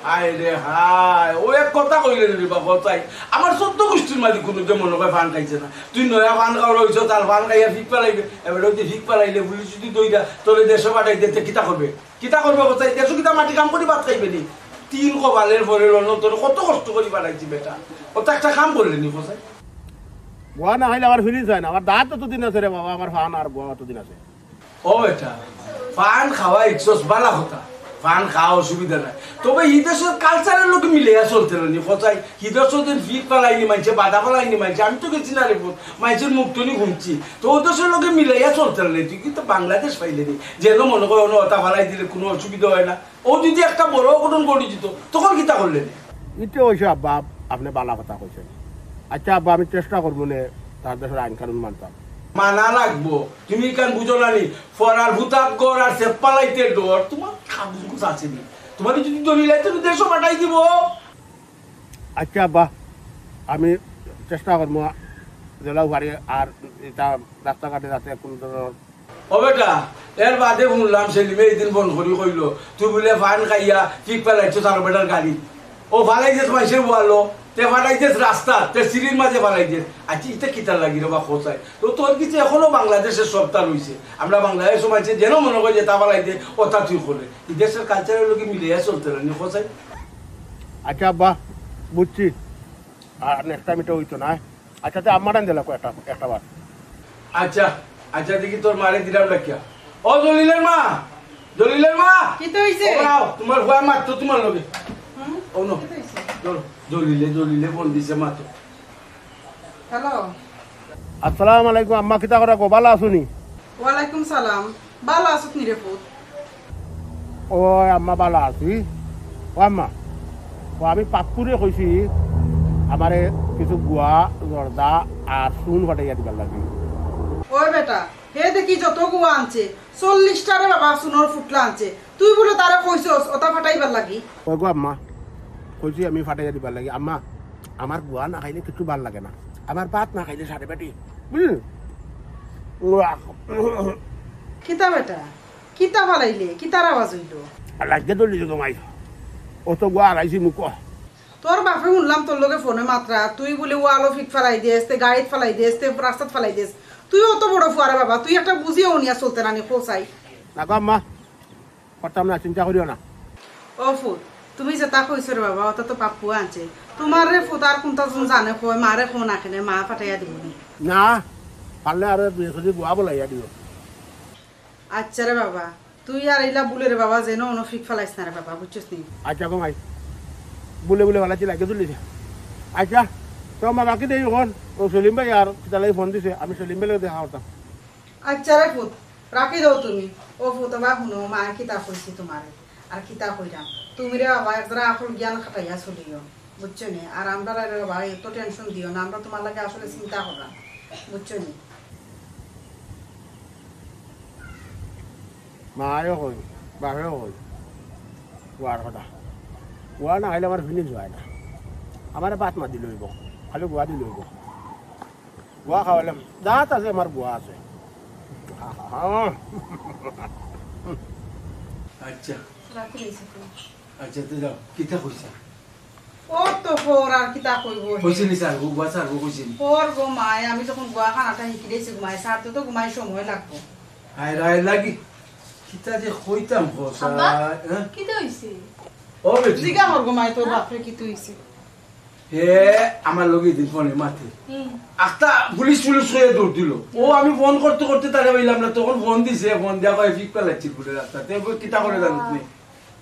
হায় রে হায়, ও এক কথা কইলেন রে বাবা তাই আমার 14 গোষ্ঠীর মাঝে কোনো যে মনে হয় ফান খাইছে না, তুই নয়া ফান খাওয়া রয়েছ, তার ফান খাইয়া ফিক পালাইবে, এবার ওই ফিক পালাইলে পুলিশ যদি দইরা তোরে দেশে পাঠাই দিতে কিতা করবে কোথায়, দেশও কিতা মাটি কাম করি ভাত খাইবে নি, 3 কবালের পরে রন তোর কত কষ্ট করি পাঠাইছি বেটা, ও তো একটা কাম করলেনি কোথায় গোয়া না খাইলে আমার ফিলিংস হয় না, আমার দাঁত ততদিন আছে রে বাবা, আমার ফান আর গোয়া ততদিন আছে। ও বেটা ফান খাওয়া ইচ্ছস বালা কথা, ফান খাওয়া অসুবিধা নাই, তবে হিদেশের কালচারের লোক মিলে চলতে নি কোথায়, হিদেশের ফিক পালাইনি মানছে, বাধা পালাইনি মানছে, আমি তো গেছি না রে মাইছের মুখ টনি ঘুমছি, তো ও দেশের লোকে মিলাইয়া চলতে নেই, তুই কিন্তু বাংলাদেশ পাইলে নি, যেন মনে করো অতা ফালাই দিলে কোনো অসুবিধা হয় না, ও যদি একটা বড় অঘটন করে দিত তখন কিতা করলেন? এটা হয়েছে আব্বা, আপনি বালা কথা কইছেন। আচ্ছা আব্বা, আমি চেষ্টা করবো না তার দেশের আইন কানুন মানতাম। মানা রাখবো, তুমি কেন বুঝো না নি, ফরার ভূতাত গড় আর সেপ পালাইতে ডর, তোমার খাবুজ আছে নি, তোমার যদি দলিলাই তুমি দেশও পাঠাই দিব। আচ্ছা আব্বা, আমি চেষ্টা করবো জেলাও বাড়ি আর এটা রাস্তাঘাটে যাতে কোনো ধরনের। ও বেটা এর বাদে শুনলাম সেলিমে এদিন বন্ধ করি কইলো তুই বলে ফান খাইয়া ঠিক পালাইছো তার বেটার গাড়ি, ও ফালাই যে মাইসের বলো তে ফালাই যে রাস্তা তে সিঁড়ির মাঝে ফালাই যে, আচ্ছা এটা কিতার লাগি রে বা খোঁচায়, তো তোর কিছু এখনো বাংলাদেশের সপ্তাহ রয়েছে, আমরা বাংলাদেশ মাইছে যেন মনে করি যে তা ফালাই দে ও তা তুই করে, এই দেশের কালচারের লোকে মিলিয়ে চলতে রানি খোঁচায়। আচ্ছা আব্বা বুঝছি, আর নেক্সট টাইম এটা হইতো না। আচ্ছা তো আমার দিল একটা বার। আচ্ছা আচ্ছা দেখি তোর মারে দিলাম রাখিয়া। ও জলিলের মা, কি তো হইছে? তোমার ভয় মারতো তোমার লগে। ও নো জলিলে ফোন দিছে মাতো। হ্যালো, আসসালামু আলাইকুম আম্মা, কিতা করে গো, ভালো আছুনি? ওয়ালাইকুম সালাম, ভালো আছো নি রে পুত? ও আম্মা ভালো আছি। ও আম্মা, ও আমি পাপ্পুরে কইছি আমারে কিছু গুয়া জর্দা আর চুন ফাটাইয়া দিবার লাগি। ওই বেটা হে দেখি যত গুয়া আনছে 40টারে বাবা সুনোর ফুটলা আনছে, তুই বলে তারা কইছস ওটা ফাটাইবার লাগি? ওই গো আম্মা কইছি আমি ফাটাইয়া দিবার লাগি। আম্মা আমার গুয়া না খাইলে কিছু ভাল লাগে না, আমার ভাত না খাইলে সাড়ে পেটি বুঝলি। কিতা বেটা কিতা ফালাইলে, কিতার আওয়াজ হইলো? লাগে দলি জমাই ও তো গুয়া আড়াইছি মুখ। তোর বাপে শুনলাম তোর লগে ফোনে মাত্রা, তুই বলে ওয়ালো ফিট ফালাই দিস, তে গাড়িত ফালাই দিস, তে রাস্তাত ফালাই দিস, তুই অত বড় ফুয়ারা বাবা, তুই একটা বুঝিয়েও নিয়া চলতে রানি খোঁচাই। না গো আম্মা করতাম না, চিন্তা করিও না। ও ফুট তুমি যেটা কইছো রে বাবা ওটা তো পাপ্পু আনছে, তোমার রে ফুট আর কোনটা জানে কয় মারে ফোন আখেনে মা ফাটাইয়া দিব নি? না পারলে আর যদি গুয়া বলাইয়া দিও। আচ্ছা রে বাবা, তুই আর এইলা বলে রে বাবা যেন অন ফিক ফালাইস না রে বাবা, বুঝছিস নি? আচ্ছা গো মাই বলে ভালাচ্ছি লাগে তুলিছে। আচ্ছা তো মা বাকি দেই এখন ও সেলিম ভাই আর তাহলে ফোন দিছে, আমি সেলিম ভাইকে দেখা করতাম। আচ্ছা রে ফুট রাখি দাও তুমি। ও ফুট বা শুনো মা কিতা কইছি তোমারে আর কিতা কইরাম, তুমি রে বাবা একদরা আসল জ্ঞান খাটাইয়া চলিও, বুঝছো নি? আর আমরা রে বাবা এত টেনশন দিও না, আমরা তোমার লাগে আসলে চিন্তা করলাম, বুঝছো নি? মায়ও কই বাপেও কই গুয়ার কথা, গুয়া না খাইলে আমার ফিলিংস হয় না, আমার ভাত মা দিল হইব, খালি গুয়া দিল হইব। গুয়া খাওয়ালাম দাঁত আছে, আমার গুয়া আছে। আচ্ছা রাখি দিছি তো। আচ্ছা তো যাও কিতা কইছা? ও তো ফোর আর কিতা কইব? কইছি নি স্যার গুয়া স্যার কইছি নি? ফোর গো মায়, আমি যখন গুয়া খানাটা শিখি দিয়েছি ঘুমাই, স্যার তো ঘুমাই সময় লাগবো। হায় রায় লাগি কিতা যে কইতাম খোসা। হ্যাঁ কি তো হইছে? ও বেটি জিগা হর গো মায়, তোর বাপরে কি তুই হইছে? হে আমার লগে দিন ফোনে মাতে একটা পুলিশ হয়ে দৌড় দিল, ও আমি ফোন করতে করতে তারে বললাম না, তখন ফোন দিছে, ফোন দেওয়া কয় ফিক পেলাচ্ছি পুরে রাস্তাতে, কিতা করে জানিস নি?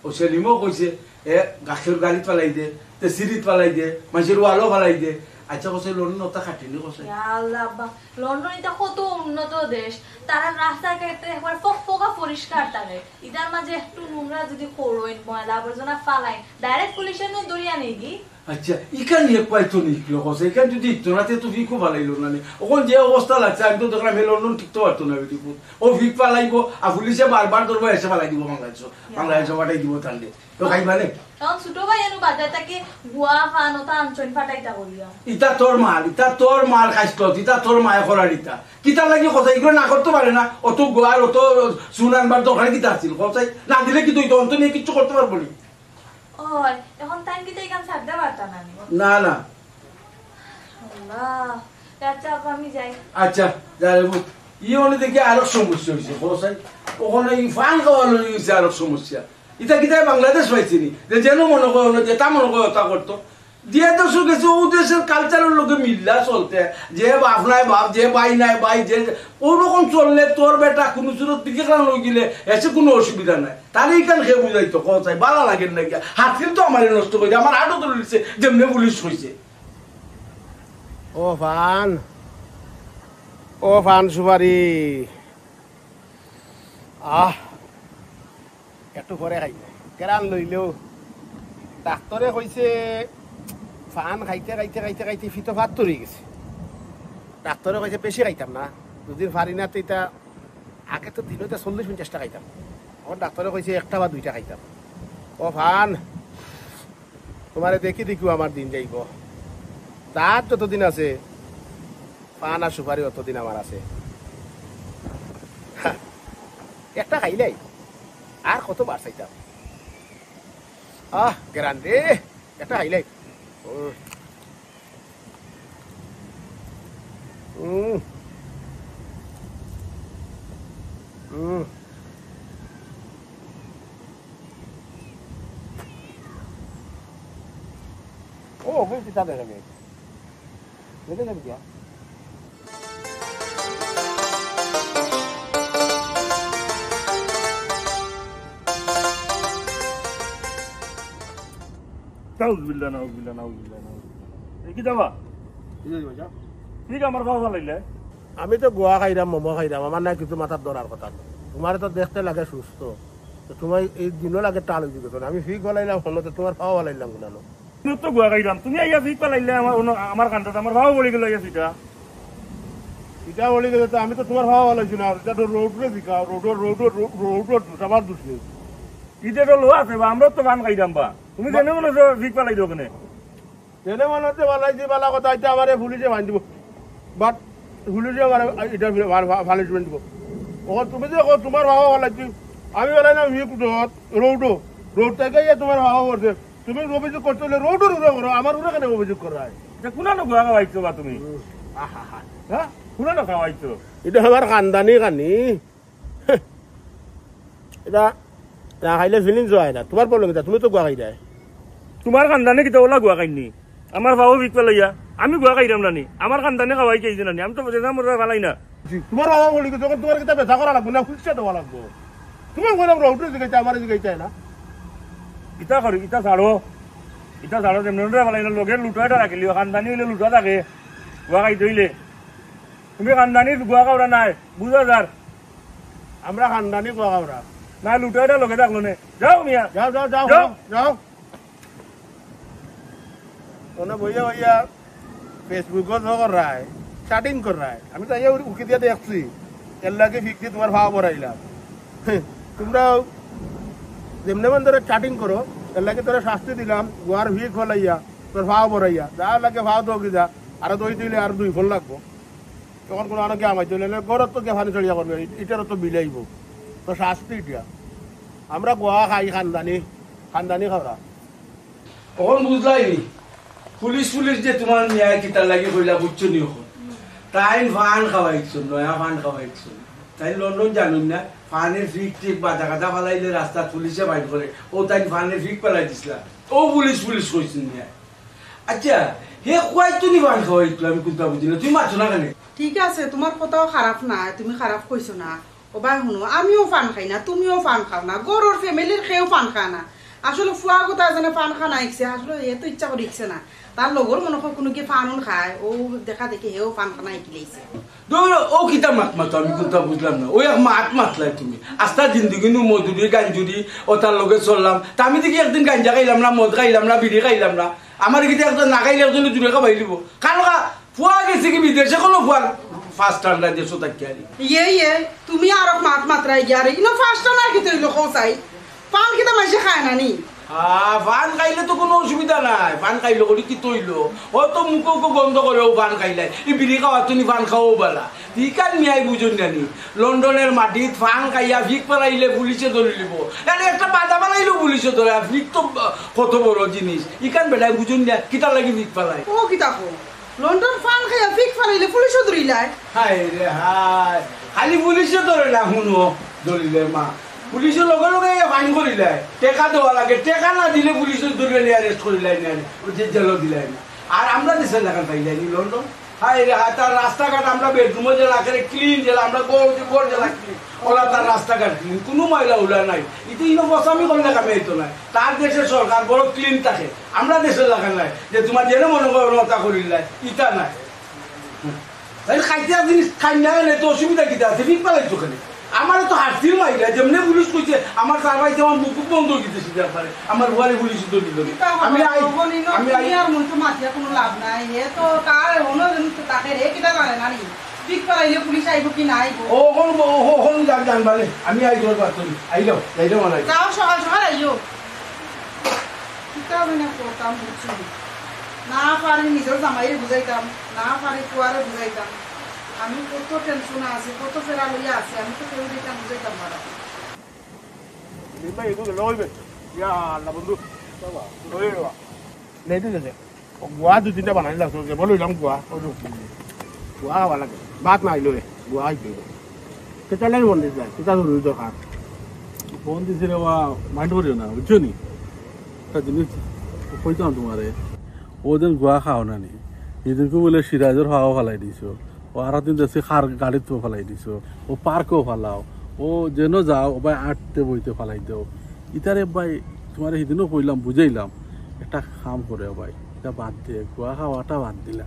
ও সেলিমও কইছে এ গাছের গাড়ি পালাই দে, তে সিঁড়িত পালাই দে, মানুষের ওয়ালও পালাই দে। আচ্ছা কসে লন্ডন ওটা কাটিনি কসে? আল্লাহ আব্বা, লন্ডন এটা কত উন্নত দেশ, তারা রাস্তাঘাটে একবার ফকফকা পরিষ্কার থাকে, ইটার মাঝে একটু নোংরা যদি করোইন ময়লা আবর্জনা ফালাই ডাইরেক্ট পুলিশের নিয়ে দরিয়া নেই কি? আচ্ছা ইখান নিয়ে পাইতো নিকলো কসে, এখান যদি ইতো না তো ফিকও পালাইলো না, ওখান যে অবস্থা লাগছে একদম দেখলাম হে লন্ডন টিকতে পারতো না বেটি, ও ফিক পালাইবো আর পুলিশে বারবার ধরবো এসে পালাই দিব বাংলাদেশ পাঠাই দিব তাহলে তো খাইবানে। তখন ছোট ভাই এনু বাজার তাকে গুয়া ফান ওটা আনচন ফাটাইতা করিয়া ইটা তোর মাল খাইছ, ইটা তোর মায়ে করার ইটা কিতা লাগি কথা এগুলো না করতে পারে না, অত গোয়ার অত সুনানবার দোকানে কিতা আসছিল কথাই না দিলে কি তুই তো অন্ত নিয়ে কিচ্ছু করতে পারবো নি? ও ওই এখন টাইম কি তাই গান ছাড়তে পারতাম না না না আল্লাহ আচ্ছা আপা আমি যাই আচ্ছা যারে ই হলে দেখি আরো সমস্যা হয়েছে বসাই ওখানে এই ফান খাওয়া লই গেছে আরো সমস্যা এটা কি তাই বাংলাদেশ পাইছিনি যে যেন মনে করো না যেটা মনে করো তা করতো দিয়ে তো গেছে ও দেশের কালচারের লোকে মিল্লা চলতে যে বাপ নাই বাপ যে ভাই নাই ভাই যে ওরকম চললে তোর বেটা কোনো সুরত দিকে কারণ লই গেলে এসে কোনো অসুবিধা নাই তাহলে এইখান খেয়ে বুঝাইতো কথাই ভালো লাগে নাকি হাতির তো আমার নষ্ট করে আমার হাটও তুলে দিচ্ছে যেমনি পুলিশ হয়েছে ও ফান সুপারি একটু পরে খাই কেরান লইলেও ডাক্তরে কইছে ফান খাইতে খাইতে খাইতে খাইতে ফিতো ভাত তরি গেছে ডাক্তরে কইছে বেশি খাইতাম না দুদিন পারি না তো এটা আগে তো দিনতে 40-50টা খাইতাম আমার ডাক্তরে কইছে একটা বা দুইটা খাইতাম ও ফান তোমারে দেখি দেখিও আমার দিন যাইব তার যতদিন আছে পান আর সুপারি অতদিন আমার আছে একটা খাইলাই আর কত বার চাইতাম গেরান রে একটা খাইলাই ও ওই পিতা দেবে দেখে যাবি क्या নাউজুবিল্লাহ নাউজুবিল্লাহ নাউজুবিল্লাহ এই কি যাবা ঠিক আমার ভালো লাগলে আমি তো গোয়া খাইলাম মোমো খাইলাম আমার না কিছু মাথার ধরার কথা তোমার তো দেখতে লাগে সুস্থ তো তোমার এই দিনও লাগে টাল হয়ে যেত আমি ফিক বলাইলাম হলো তো তোমার খাওয়া বলাইলাম গুনানো তুমি তো গোয়া খাইলাম তুমি আইয়া ফিক পালাইলে আমার কান্দাটা আমার ভাও বলি গেল সেটা এটা বলি গেলে তো আমি তো তোমার খাওয়া বলাইছি না এটা তো রোডে দিকা রোড সবার দোষ নেই ঈদের লো আছে বা আমরা তো পান খাইলাম বা তুমি জেনে মনে ফিক পালাই দো ওখানে জেনে মনে হচ্ছে বালাইছি বালা কথা এটা আমার পুলিশে বান্ধ দিব বাট পুলিশে আমার এটা ভালিশমেন্ট দিব ও তুমি যে তোমার ভাবা বলাইছি আমি বলাই না রোড থেকে তোমার ভাবা করছে তুমি অভিযোগ করতে হলে রোডের উপরে করো আমার উপরে কেন অভিযোগ করা হয় এটা কোনানো গোয়া খাওয়াইছো বা তুমি হ্যাঁ কোনানো খাওয়াইছো এটা আমার খানদানি কানি এটা না খাইলে ফিলিংস হয় না তোমার প্রবলেম এটা তুমি তো গোয়া খাই দেয় তোমার খানদানে কিতা ওলা গোয়া খাইনি আমার ভাও ফিক পালাইয়া আমি গোয়া খাইলাম নানি আমার খানদানে খাওয়াই চাইছে নানি আমি তো বেচা মরা ভালাই না তোমার বাবা বলি যখন তোমার কিতা বেচা করা লাগবে না খুঁজছে দেওয়া লাগবো তুমি বললাম রোডে জিগাইতে আমার জিগাইতে না ইটা করি ইটা ছাড়ো যেমন ভালাই না লগে লুটাটা রাখিলি খানদানি হইলে লুটা থাকে গোয়া খাই ধইলে তুমি খানদানি গোয়া খাওয়া নাই বুঝা যার আমরা খানদানি গোয়া খাওয়া না লুটাটা লগে থাকলো নে যাও মিয়া যাও যাও যাও যাও যাও उन्हें भैया भैया फेसबुक को कर रहा है चैटिंग कर रहा है हमें तो ये उनकी दिया देखती अल्लाह के फिक्र तुम्हारे भाव बोराइला তোমরা যেমনে মন ধরে চ্যাটিং করো এলাকে তোরা শাস্তি দিলাম গোয়ার ভিক হলাইয়া তোর ভাও বরাইয়া যা লাগে ভাও দো কি যা আর দই দিলে আর 2 ফোন লাগবো তখন কোনো আনো কে আমাই দিলে গরত তো কে ফানি চড়িয়া করবে এটারও তো বিলাইবো তো শাস্তি এটা আমরা গোয়া খাই খানদানি খাওয়া কখন বুঝলাইনি পুলিশ যে তোমার ন্যায় কিতা লাগি কইলা বুঝছো নি এখন তাই ফান খাওয়াইছো নয়া ফান খাওয়াইছো তাই লন্ডন জানুন না ফানের ফিক ঠিক বাজা কাটা ফালাইলে রাস্তা পুলিশে বাইর করে ও তাই ফানের ফিক পালাই দিছিলা ও পুলিশ কইছেন ন্যায় আচ্ছা হে কয় তুমি ফান খাওয়াইছো আমি কোনটা বুঝি না তুমি মারছো না কেন ঠিক আছে তোমার কথাও খারাপ না তুমি খারাপ কইছো না ও ভাই শুনো আমিও পান খাই না তুমিও পান খাও না গরুর ফ্যামিলির খেয়েও পান খায় না আসলে ফুয়া কথা জানে পান খানা ইচ্ছে আসলে এ তো ইচ্ছা করে ইচ্ছে না তার লগর মনে হয় কোনো কি ফানুন খায় ও দেখা দেখি হেও পান খানা ইকিলেছে ও কিতা মাত আমি কোনটা বুঝলাম না ওই এক মাতলাই তুমি আস্তা জিন্দগি নু মধুরি গাঞ্জুরি ও তার লগে চললাম তা আমি দেখি একদিন গাঞ্জা খাইলাম না মদ খাইলাম না বিড়ি খাইলাম না আমার কিন্তু একজন না খাইলে একজনে জুড়ে খাবাই দিব কারণ ফুয়া গেছে কি বিদেশে কোনো ফুয়ার ফার্স্ট টাইম রাজ্যে সোতা কি আরি ইয়ে তুমি আর মাত মাত্রাই গিয়ারে ইনো ফার্স্ট না কি তৈলো খোসাই পান কিতা মাসে খায় না নি পান খাইলে তো কোনো অসুবিধা নাই, পান খাইলে করি কি তৈল হয়তো মুখকে বন্ধ করেও পান খাইলাই, এই বিড়ি খাওয়া তুমি পান খাওয়াও বেলা ইকান মিয়াই বুঝুন জানি লন্ডনের মাটিত পান খাইয়া ভিক পেলাইলে পুলিশে ধরে লিব, একটা বাধা বানাইলেও পুলিশে ধরে। ভিক তো কত বড় জিনিস, ইকান বেলায় বুঝুন না কিতা লাগি ভিক পেলাই। ও কিতা কো লন্ডন ফান খাইয়া ফিক ফারাইলে পুলিশও ধরিলাই? হায় রে হায়, খালি পুলিশে ধরে না, শুনো ধরিলে মা পুলিশের লগে লগে ফাইন করিলে টেকা দেওয়া লাগে, টেকা না দিলে পুলিশের ধরে নিয়ে অ্যারেস্ট করিলাই না, জেলও দিলাই না। আর আমরা দেশের লেখা পাইলাই নি লন্ডন। হায় রে হায়, তার রাস্তাঘাট আমরা বেডরুমে যে লাখে ক্লিন জেলা, আমরা গড় জেলা ক্লিন, ওরা তার রাস্তাঘাট ক্লিন, কোনো ময়লা উলা নাই। এটা ইনো বসামি করলে কামে হইতো না, তার দেশের সরকার বড় ক্লিন থাকে, আমরা দেশের লেখা নাই যে তোমার জেনে মনে করো নতা করিলাই, ইটা নাই। খাইতে জিনিস খাই না তো অসুবিধা কিতা আছে, বিক পালাইতো খালি। আমার তো হাসির মাইলা যেমনি পুলিশ কইছে আমার সার্ভাইতে আমার বুক বন্ধ দিতেছি ব্যাপারে, আমার ঘরে পুলিশ তো দিল। আমি আর মন তো মাথিয়া কোনো লাভ নাই, হে তো কার হনো তাকে রে কিটা জানে না নি পিক পাইলে পুলিশ আইব কি না আইব ও কোন জানবালে আমি আই তোর বাত করি আইলো যাইলো মানে যাও সকাল সকাল আইও কিটা মানে করতাম বুঝছি না পারি নিজের জামাইরে বুঝাইতাম, না পারি কুয়ারে বুঝাইতাম। আমি কত টেনশন আছে, কত ফেরা লইয়া আছে, আমি তো কেউ দিতাম বুঝাইতাম না। গুয়া দু তিনটা বানাই লাগতো, বললাম গুয়া গুয়া হওয়া লাগে, ভাত নাই লো গুয়া হইতে কেটা লাগে বন্ধ যায়, কেটা ধরুন দরকার ফোন দিছি রে বা মাইন্ড করিও না, বুঝছো নি? একটা জিনিস কইতাম তোমারে, ও যেন গুয়া খাও না নি, এদিনকে বলে সিরাজের হাওয়া ফালাই দিছো, ও আর দিন দেশে খার গাড়িতে ফালাই দিছো, ও পার্কেও ফালাও, ও যেন যাও ও ভাই আটতে বইতে ফালাই দেও। ইতারে ভাই তোমার সেদিনও কইলাম বুঝাইলাম একটা কাম করে ভাই, এটা বাদ দিয়ে গুয়া খাওয়াটা বাদ দিলা।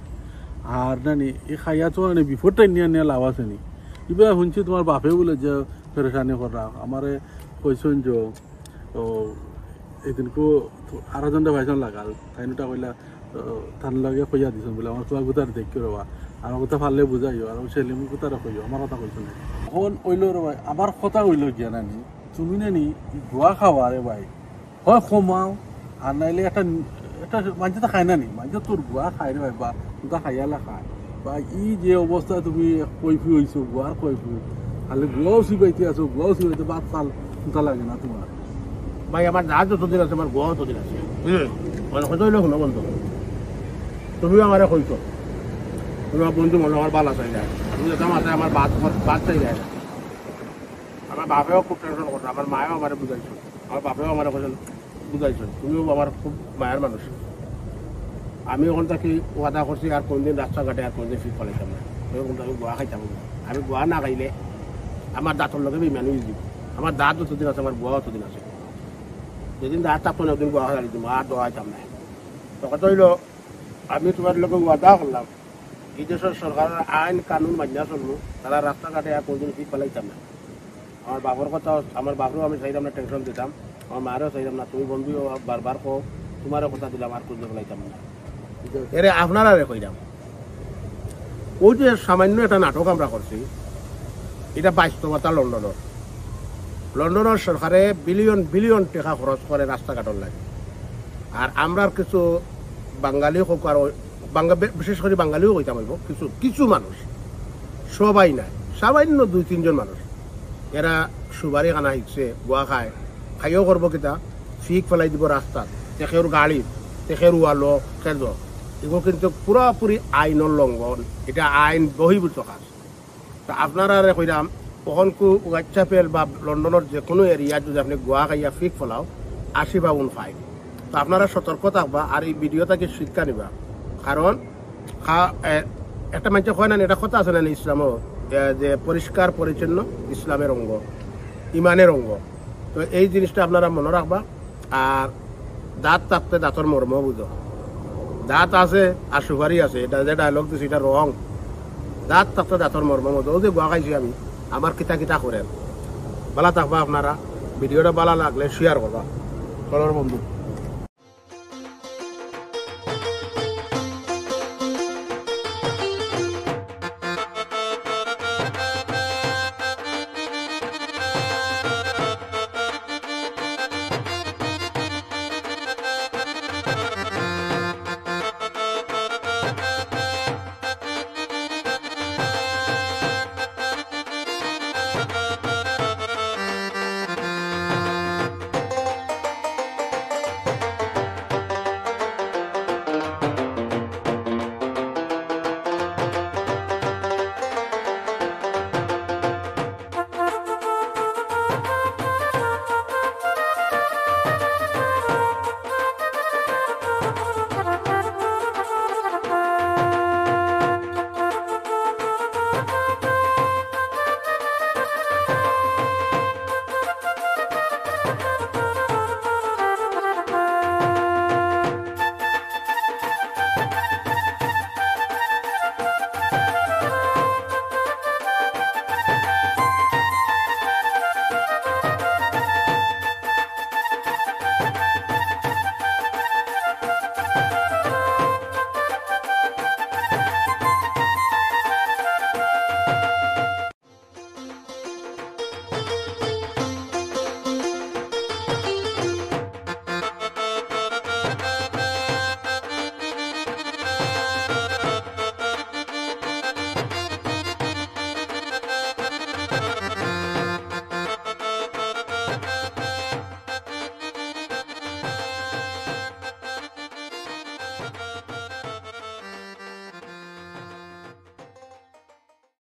আর নানি এই খাইয়া তো মানে বিফোরটা নিয়ে লাভ আছে নি? এবার শুনছি তোমার বাপে বলে যে পেরেশানি করা আমারে কইসন যে ও এদিনকো আরো জনটা ভাইজন লাগাল, তাইনটা কইলা তার লগে কইয়া দিছেন বলে আমার তোমার গুতার দেখি রবা, আমার কথা ফাললে বুঝাইও, আর ছেলেমি কোথায় কইও, আমার কথা কইছো না। এখন ওইল রে ভাই, আমার কথা হইল গিয়া নানি তুমি নানি গুয়া খাওয়া রে ভাই, হয় কমাও আর নাইলে একটা মানুষ তো খায় না নি, মানুষ তোর গুয়া খাই রে ভাই, বা তোটা খাইয়ালা খায় বা ই যে অবস্থা তুমি কৈফি হইছো গুয়ার কৈফি, খালি গুয়াও চিবাইতে আছো, গুয়াও চিবাইতে বাদ চাল কোথা লাগে না তোমার ভাই। আমার যা যতদিন আছে আমার গুয়াও ততদিন আছে, মানে হয়তো হইলো শুনো বন্ধু, তুমিও আমারে কইছো তোমার বন্ধু মনে আমার বালা চাই যায়, তুমি যেতাম আছে আমার বাদ চাই যায় না। আমার বাপেও খুব টেনশন করতো, আমার মায়েও আমার বুঝাইছো, আমার বাপেও আমার বুঝাইছো, তুমিও আমার খুব মায়ের মানুষ। আমি ওখান থেকে ওয়াদা করছি আর কোনদিন রাস্তাঘাটে আর কোনদিন ফিট ফলাইতাম না, আমি গোয়া খাইতাম না। আমি গোয়া না খাইলে আমার দাঁতর লগে বেমানি হয়ে যাব, আমার দাঁত যতদিন আছে আমার গোয়া ততদিন আছে, যেদিন দাঁত থাকতো না ওদিন গোয়া খাই দিব, আর দোয়া খাইতাম না। তখন তো হইল আমি তোমার লগে ওয়াদা করলাম এই দেশের সরকারের আইন কানুন মানিয়া চলবো, তারা রাস্তাঘাটে আর কোনদিন ফিট ফলাইতাম না। আমার বাপর কথা, আমার বাপরেও আমি চাইতাম না টেনশন দিতাম, আমার মারেও চাইতাম না, তুমি বন্ধুও বারবার কো তোমারও কথা দিলাম আর কোনদিন ফলাইতাম না। এরে আপনারা রে কইলাম ওই যে সামান্য একটা নাটক আমরা করছি, এটা বাস্তবতা লন্ডনের সরকারে বিলিয়ন বিলিয়ন টাকা খরচ করে রাস্তাঘাটর লাগে। আর আমরা কিছু বাঙালিও হোক আর বিশেষ করে বাঙালিও কইতাম হইব, কিছু মানুষ, সবাই নাই, সামান্য 2-3 জন মানুষ, এরা সুবারি খানা শিখছে, গোয়া খায়, খাইও করবো কিতা ফিক ফেলাই দিব রাস্তাত, তেখের গাড়ি তেখের ওয়ালো খেল, এগুলো কিন্তু পুরোপুরি আইনের লঙ্ঘন, এটা আইন বহির্ভূত কাজ। তা আপনারা কইলাম কখনকু হোয়াটসঅ্যাপের বা লন্ডনের যে কোনো এরিয়া যদি আপনি গোয়া খাইয়া ফিক ফেলাও 80 পাউন্ড ফাইন। তো আপনারা সতর্ক থাকবা আর এই ভিডিওটাকে শিক্ষা নিবা, কারণ একটা মানুষ হয় না, এটা কথা আছে না ইসলামও যে পরিষ্কার পরিচ্ছন্ন ইসলামের অঙ্গ, ইমানের অঙ্গ। তো এই জিনিসটা আপনারা মনে রাখবা। আর দাঁত থাকতে দাঁতর মর্ম বুঝো, দাঁত আছে আর সুপারি আছে, এটা যে ডায়লগ দিচ্ছে এটা রং, দাঁত থাকতে দাঁতর মর্ম বুঝো। ও যে গোয়া খাইছি আমি, আমার কিতা করেন, ভালো থাকবা আপনারা। ভিডিওটা ভালো লাগলে শেয়ার করবা, চলো বন্ধু।